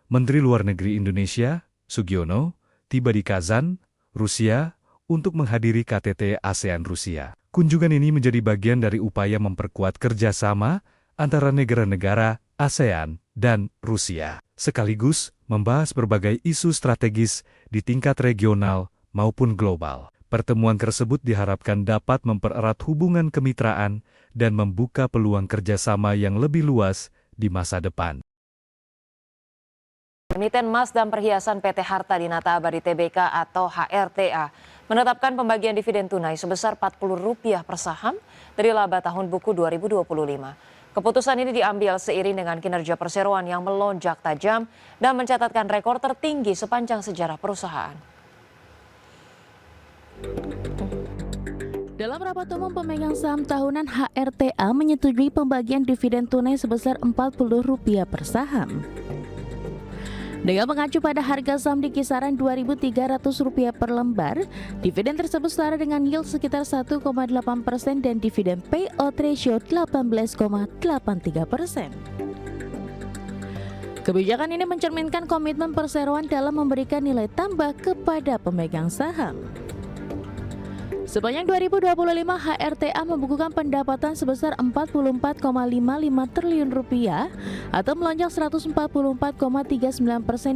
Menteri Luar Negeri Indonesia, Sugiono, tiba di Kazan, Rusia, untuk menghadiri KTT ASEAN-Rusia. Kunjungan ini menjadi bagian dari upaya memperkuat kerjasama antara negara-negara ASEAN dan Rusia, sekaligus membahas berbagai isu strategis di tingkat regional maupun global. Pertemuan tersebut diharapkan dapat mempererat hubungan kemitraan dan membuka peluang kerjasama yang lebih luas di masa depan. Emiten emas dan perhiasan PT Harta Dinata Abadi Tbk atau HRTA menetapkan pembagian dividen tunai sebesar Rp40 per saham dari laba tahun buku 2025. Keputusan ini diambil seiring dengan kinerja perseroan yang melonjak tajam dan mencatatkan rekor tertinggi sepanjang sejarah perusahaan. Dalam rapat umum pemegang saham tahunan, HRTA menyetujui pembagian dividen tunai sebesar Rp40 per saham. Dengan mengacu pada harga saham di kisaran Rp2.300 per lembar, dividen tersebut setara dengan yield sekitar 1,8% dan dividen payout ratio 18,83%. Kebijakan ini mencerminkan komitmen perseroan dalam memberikan nilai tambah kepada pemegang saham. Sepanjang 2025, HRTA membukukan pendapatan sebesar Rp44,55 triliun atau melonjak 144,39%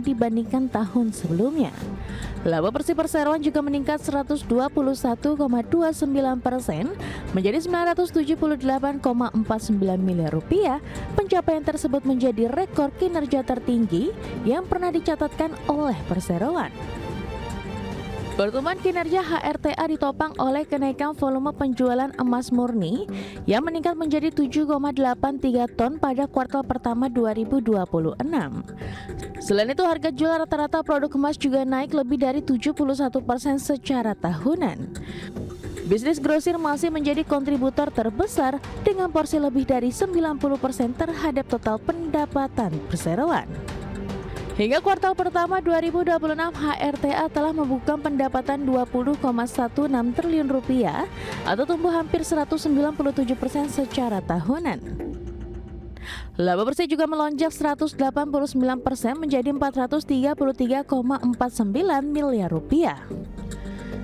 dibandingkan tahun sebelumnya. Laba bersih perseroan juga meningkat 121,29% menjadi Rp978,49 miliar. Pencapaian tersebut menjadi rekor kinerja tertinggi yang pernah dicatatkan oleh perseroan. Pertumbuhan kinerja HRTA ditopang oleh kenaikan volume penjualan emas murni yang meningkat menjadi 7,83 ton pada kuartal pertama 2026. Selain itu, harga jual rata-rata produk emas juga naik lebih dari 71% secara tahunan. Bisnis grosir masih menjadi kontributor terbesar dengan porsi lebih dari 90% terhadap total pendapatan perseroan. Hingga kuartal pertama 2026, HRTA telah membukukan pendapatan Rp20,16 triliun atau tumbuh hampir 197% secara tahunan. Laba bersih juga melonjak 189% menjadi Rp433,49 miliar.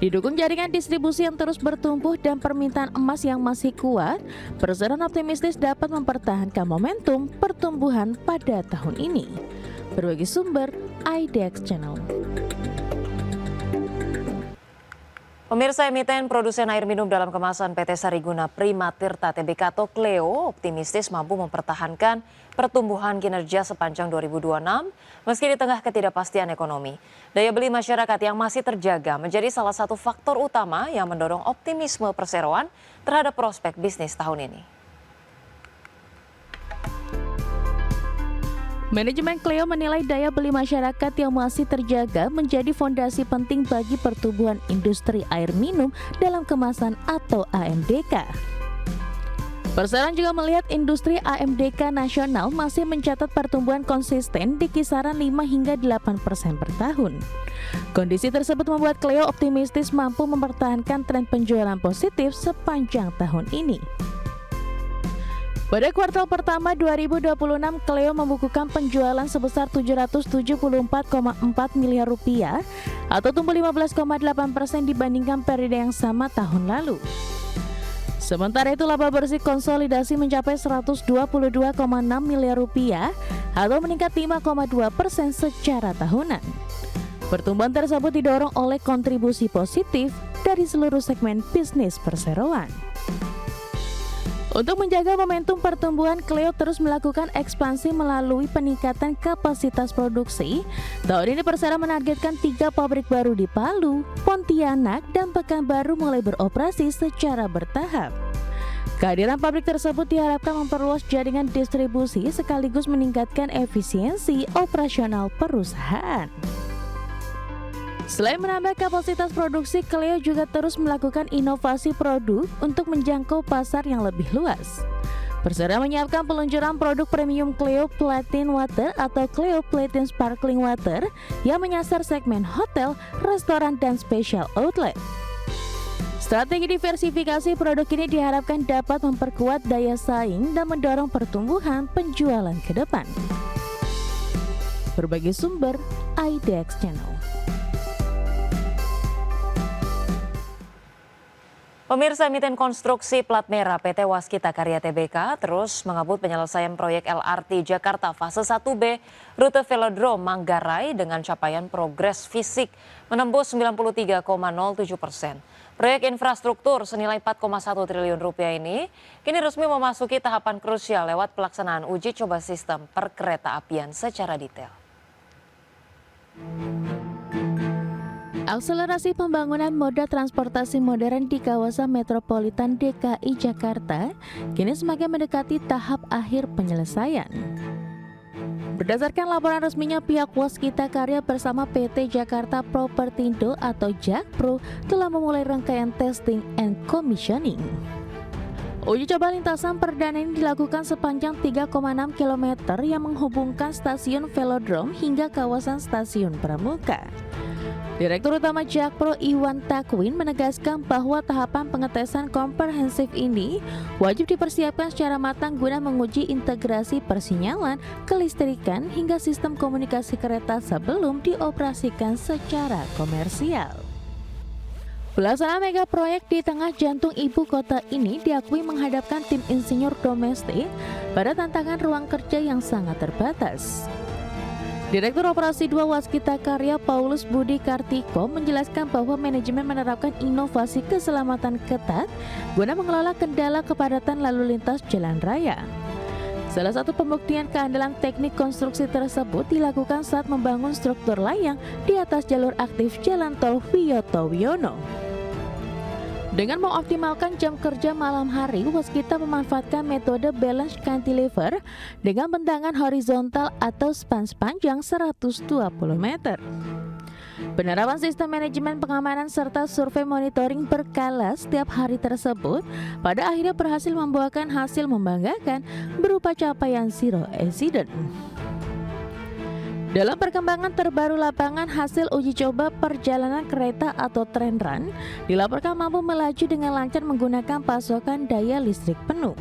Didukung jaringan distribusi yang terus bertumbuh dan permintaan emas yang masih kuat, perseroan optimistis dapat mempertahankan momentum pertumbuhan pada tahun ini. Berbagi sumber, IDX Channel. Pemirsa, emiten produsen air minum dalam kemasan PT Sariguna Prima Tirta Tbk atau Cleo optimistis mampu mempertahankan pertumbuhan kinerja sepanjang 2026 meski di tengah ketidakpastian ekonomi. Daya beli masyarakat yang masih terjaga menjadi salah satu faktor utama yang mendorong optimisme perseroan terhadap prospek bisnis tahun ini. Manajemen Cleo menilai daya beli masyarakat yang masih terjaga menjadi fondasi penting bagi pertumbuhan industri air minum dalam kemasan atau AMDK. Perseroan juga melihat industri AMDK nasional masih mencatat pertumbuhan konsisten di kisaran 5 hingga 8% per tahun. Kondisi tersebut membuat Cleo optimistis mampu mempertahankan tren penjualan positif sepanjang tahun ini. Pada kuartal pertama 2026, Cleo membukukan penjualan sebesar Rp774,4 miliar atau tumbuh 15,8% dibandingkan periode yang sama tahun lalu. Sementara itu, laba bersih konsolidasi mencapai Rp122,6 miliar atau meningkat 5,2% secara tahunan. Pertumbuhan tersebut didorong oleh kontribusi positif dari seluruh segmen bisnis perseroan. Untuk menjaga momentum pertumbuhan, Cleo terus melakukan ekspansi melalui peningkatan kapasitas produksi. Tahun ini perseroan menargetkan 3 pabrik baru di Palu, Pontianak, dan Pekanbaru mulai beroperasi secara bertahap. Kehadiran pabrik tersebut diharapkan memperluas jaringan distribusi sekaligus meningkatkan efisiensi operasional perusahaan. Selain menambah kapasitas produksi, Cleo juga terus melakukan inovasi produk untuk menjangkau pasar yang lebih luas. Perseroan menyiapkan peluncuran produk premium Cleo Platin Water atau Cleo Platin Sparkling Water yang menyasar segmen hotel, restoran, dan special outlet. Strategi diversifikasi produk ini diharapkan dapat memperkuat daya saing dan mendorong pertumbuhan penjualan ke depan. Berbagai sumber, IDX Channel. Pemirsa, emiten konstruksi plat merah PT Waskita Karya Tbk terus mengebut penyelesaian proyek LRT Jakarta fase 1B rute Velodrome Manggarai dengan capaian progres fisik menembus 93,07%. Proyek infrastruktur senilai 4,1 triliun rupiah ini kini resmi memasuki tahapan krusial lewat pelaksanaan uji coba sistem perkereta-apian secara detail. Akselerasi pembangunan moda transportasi modern di kawasan metropolitan DKI Jakarta kini semakin mendekati tahap akhir penyelesaian. Berdasarkan laporan resminya, pihak Waskita Karya bersama PT Jakarta Propertindo atau Jakpro telah memulai rangkaian testing and commissioning. Uji coba lintasan perdana ini dilakukan sepanjang 3,6 km yang menghubungkan stasiun Velodrome hingga kawasan stasiun Pramuka. Direktur Utama Jakpro Iwan Takwin menegaskan bahwa tahapan pengetesan komprehensif ini wajib dipersiapkan secara matang guna menguji integrasi persinyalan, kelistrikan hingga sistem komunikasi kereta sebelum dioperasikan secara komersial. Pelaksanaan mega proyek di tengah jantung ibu kota ini diakui menghadapkan tim insinyur domestik pada tantangan ruang kerja yang sangat terbatas. Direktur Operasi 2 Waskita Karya Paulus Budi Kartiko menjelaskan bahwa manajemen menerapkan inovasi keselamatan ketat guna mengelola kendala kepadatan lalu lintas jalan raya. Salah satu pembuktian keandalan teknik konstruksi tersebut dilakukan saat membangun struktur layang di atas jalur aktif Jalan Tol Wiyoto Wiono. Dengan mengoptimalkan jam kerja malam hari, Waskita memanfaatkan metode balance cantilever dengan bentangan horizontal atau span sepanjang 120 meter. Penerapan sistem manajemen pengamanan serta survei monitoring berkala setiap hari tersebut pada akhirnya berhasil membuahkan hasil membanggakan berupa capaian zero accident. Dalam perkembangan terbaru lapangan, hasil uji coba perjalanan kereta atau train run dilaporkan mampu melaju dengan lancar menggunakan pasokan daya listrik penuh.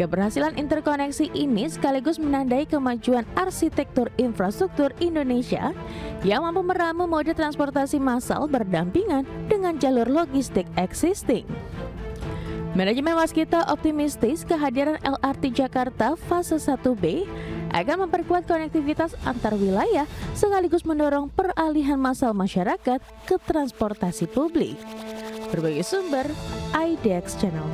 Keberhasilan interkoneksi ini sekaligus menandai kemajuan arsitektur infrastruktur Indonesia yang mampu meramu mode transportasi massal berdampingan dengan jalur logistik existing. Manajemen Waskita optimistis kehadiran LRT Jakarta fase 1B akan memperkuat konektivitas antar wilayah sekaligus mendorong peralihan massal masyarakat ke transportasi publik. Berbagai sumber, IDX Channel.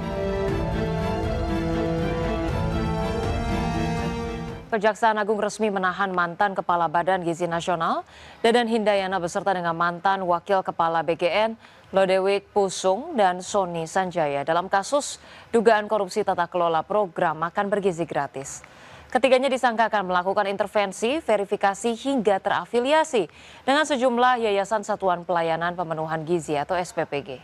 Kejaksaan Agung resmi menahan mantan Kepala Badan Gizi Nasional, Dadan Hindayana beserta dengan mantan Wakil Kepala BGN, Lodewijk Pusung dan Sony Sanjaya dalam kasus dugaan korupsi tata kelola program makan bergizi gratis. Ketiganya disangkakan melakukan intervensi, verifikasi hingga terafiliasi dengan sejumlah Yayasan Satuan Pelayanan Pemenuhan Gizi atau SPPG.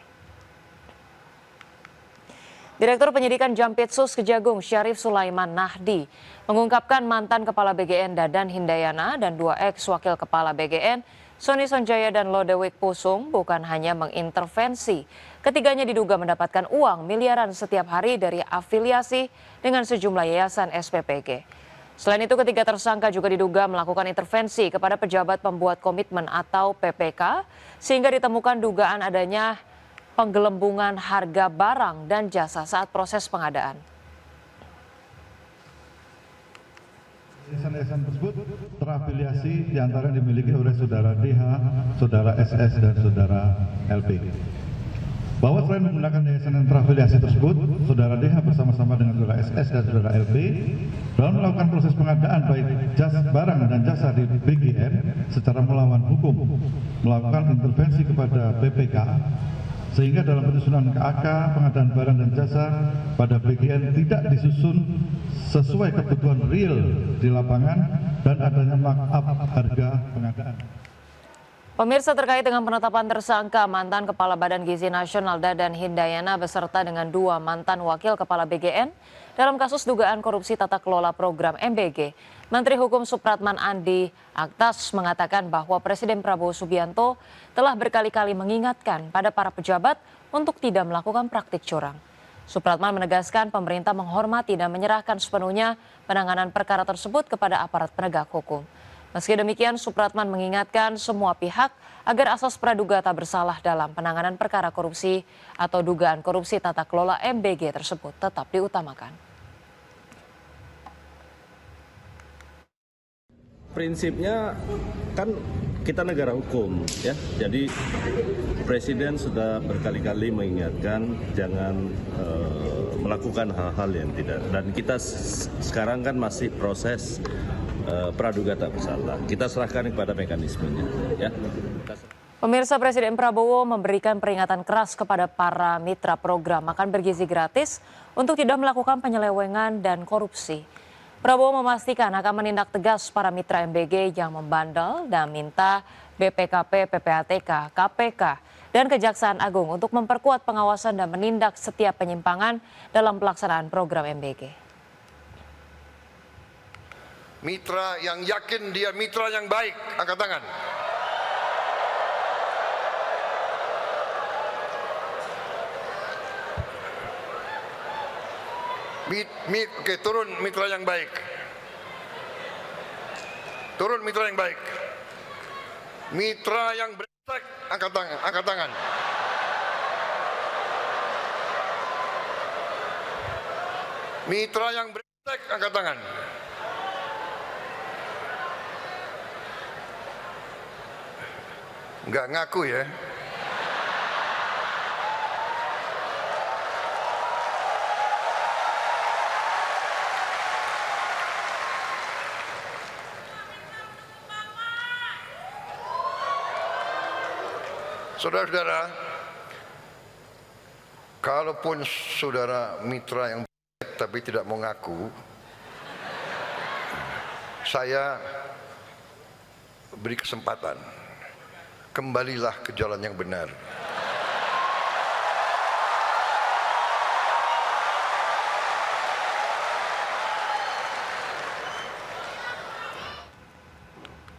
Direktur Penyidikan Jampitsus Kejagung Syarif Sulaiman Nahdi mengungkapkan mantan Kepala BGN Dadan Hindayana dan dua ex-wakil Kepala BGN Sony Sanjaya dan Lodewijk Pusung bukan hanya mengintervensi. Ketiganya diduga mendapatkan uang miliaran setiap hari dari afiliasi dengan sejumlah yayasan SPPG. Selain itu, ketiga tersangka juga diduga melakukan intervensi kepada pejabat pembuat komitmen atau PPK sehingga ditemukan dugaan adanya penggelembungan harga barang dan jasa saat proses pengadaan. Yayasan tersebut terafiliasi diantaranya dimiliki oleh saudara DH, saudara SS, dan saudara LP. Bahwa selain menggunakan yayasan yang terafiliasi tersebut, saudara DH bersama-sama dengan saudara SS dan saudara LP dalam melakukan proses pengadaan baik barang dan jasa di BGN secara melawan hukum, melakukan intervensi kepada PPK, sehingga dalam penyusunan KAK pengadaan barang dan jasa pada BGN tidak disusun sesuai kebutuhan real di lapangan dan adanya markup harga pengadaan. Pemirsa, terkait dengan penetapan tersangka mantan Kepala Badan Gizi Nasional Dadan Hindayana beserta dengan dua mantan Wakil Kepala BGN dalam kasus dugaan korupsi tata kelola program MBG, Menteri Hukum Supratman Andi Aktas mengatakan bahwa Presiden Prabowo Subianto telah berkali-kali mengingatkan pada para pejabat untuk tidak melakukan praktik curang. Supratman menegaskan pemerintah menghormati dan menyerahkan sepenuhnya penanganan perkara tersebut kepada aparat penegak hukum. Meski demikian, Supratman mengingatkan semua pihak agar asas praduga tak bersalah dalam penanganan perkara korupsi atau dugaan korupsi tata kelola MBG tersebut tetap diutamakan. Prinsipnya kan kita negara hukum ya, jadi Presiden sudah berkali-kali mengingatkan jangan melakukan hal-hal yang tidak, dan kita sekarang kan masih proses praduga tak bersalah. Kita serahkan kepada mekanismenya ya. Pemirsa, Presiden Prabowo memberikan peringatan keras kepada para mitra program makan bergizi gratis untuk tidak melakukan penyelewengan dan korupsi. Prabowo memastikan akan menindak tegas para mitra MBG yang membandel dan minta BPKP, PPATK, KPK, dan Kejaksaan Agung untuk memperkuat pengawasan dan menindak setiap penyimpangan dalam pelaksanaan program MBG. Mitra yang yakin dia mitra yang baik, angkat tangan. Oke, turun mitra yang baik. Turun mitra yang baik. Mitra yang brengsek, angkat tangan, angkat tangan. Mitra yang brengsek, angkat tangan. Enggak ngaku ya. Saudara-saudara, kalaupun saudara mitra yang baik tapi tidak mau ngaku, saya beri kesempatan, kembalilah ke jalan yang benar.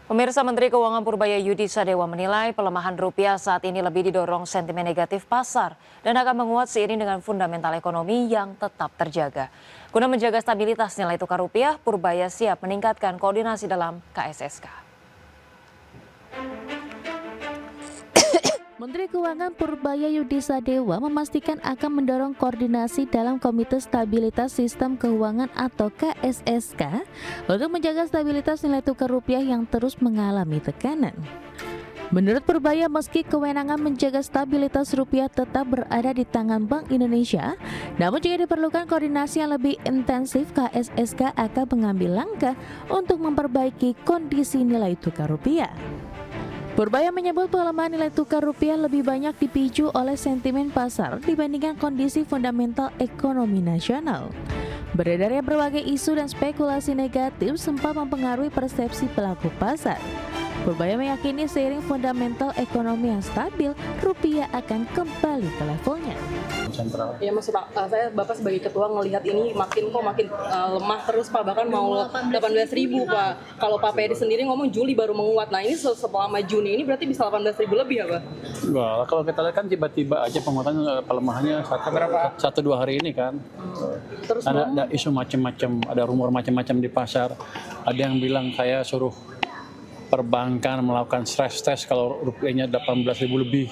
Pemirsa, Menteri Keuangan Purbaya Yudi Sadewa menilai pelemahan rupiah saat ini lebih didorong sentimen negatif pasar dan akan menguat seiring dengan fundamental ekonomi yang tetap terjaga. Guna menjaga stabilitas nilai tukar rupiah, Purbaya siap meningkatkan koordinasi dalam KSSK. Menteri Keuangan Purbaya Yudi Sadewa memastikan akan mendorong koordinasi dalam Komite Stabilitas Sistem Keuangan atau KSSK untuk menjaga stabilitas nilai tukar rupiah yang terus mengalami tekanan. Menurut Purbaya, meski kewenangan menjaga stabilitas rupiah tetap berada di tangan Bank Indonesia, namun jika diperlukan koordinasi yang lebih intensif, KSSK akan mengambil langkah untuk memperbaiki kondisi nilai tukar rupiah. Purbaya menyebut pelemahan nilai tukar rupiah lebih banyak dipicu oleh sentimen pasar dibandingkan kondisi fundamental ekonomi nasional. Beredarnya berbagai isu dan spekulasi negatif sempat mempengaruhi persepsi pelaku pasar. Purbaya meyakini seiring fundamental ekonomi yang stabil, rupiah akan kembali ke levelnya. Ya maksud Pak, Bapak sebagai ketua ngelihat ini makin lemah terus Pak, bahkan mau 18.000 Pak. Kalau Pak Peri sendiri ngomong Juli baru menguat. Nah ini selama Juni ini berarti bisa 18.000 lebih ya Pak? Enggak, kalau kita lihat kan tiba-tiba aja penguatan pelemahannya 1-2 hari ini kan. Terus ada isu macam-macam, ada rumor macam-macam di pasar. Ada yang bilang saya suruh perbankan melakukan stress test kalau rupiahnya 18.000 lebih.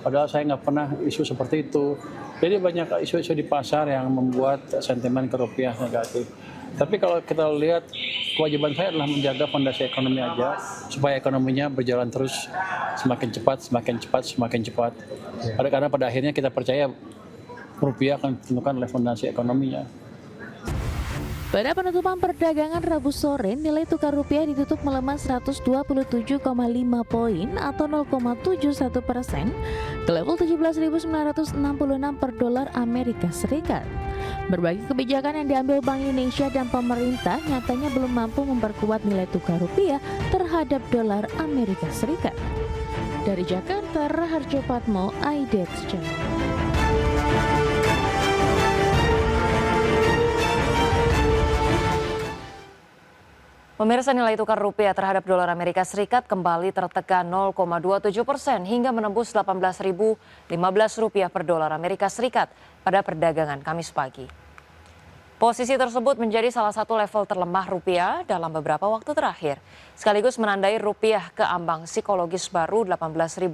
Padahal saya nggak pernah isu seperti itu. Jadi banyak isu-isu di pasar yang membuat sentimen ke rupiah negatif. Tapi kalau kita lihat, kewajiban saya adalah menjaga fondasi ekonomi aja, supaya ekonominya berjalan terus semakin cepat. Karena pada akhirnya kita percaya rupiah akan ditentukan oleh fondasi ekonominya. Pada penutupan perdagangan Rabu sore, nilai tukar rupiah ditutup melemah 127,5 poin atau 0,71% ke level 17.966 per dolar Amerika Serikat. Berbagai kebijakan yang diambil Bank Indonesia dan pemerintah nyatanya belum mampu memperkuat nilai tukar rupiah terhadap dolar Amerika Serikat. Dari Jakarta, Raharjo Patmo, IDX Channel. Pemirsa, nilai tukar rupiah terhadap dolar Amerika Serikat kembali tertekan 0,27% hingga menembus 18.015 rupiah per dolar Amerika Serikat pada perdagangan Kamis pagi. Posisi tersebut menjadi salah satu level terlemah rupiah dalam beberapa waktu terakhir, sekaligus menandai rupiah ke ambang psikologis baru 18.000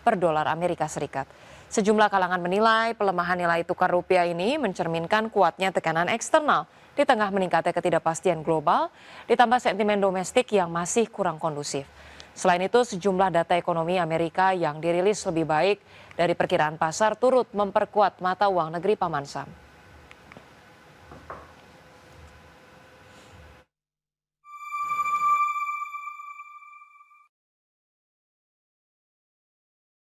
per dolar Amerika Serikat. Sejumlah kalangan menilai pelemahan nilai tukar rupiah ini mencerminkan kuatnya tekanan eksternal di tengah meningkatnya ketidakpastian global, ditambah sentimen domestik yang masih kurang kondusif. Selain itu, sejumlah data ekonomi Amerika yang dirilis lebih baik dari perkiraan pasar turut memperkuat mata uang negeri Paman Sam.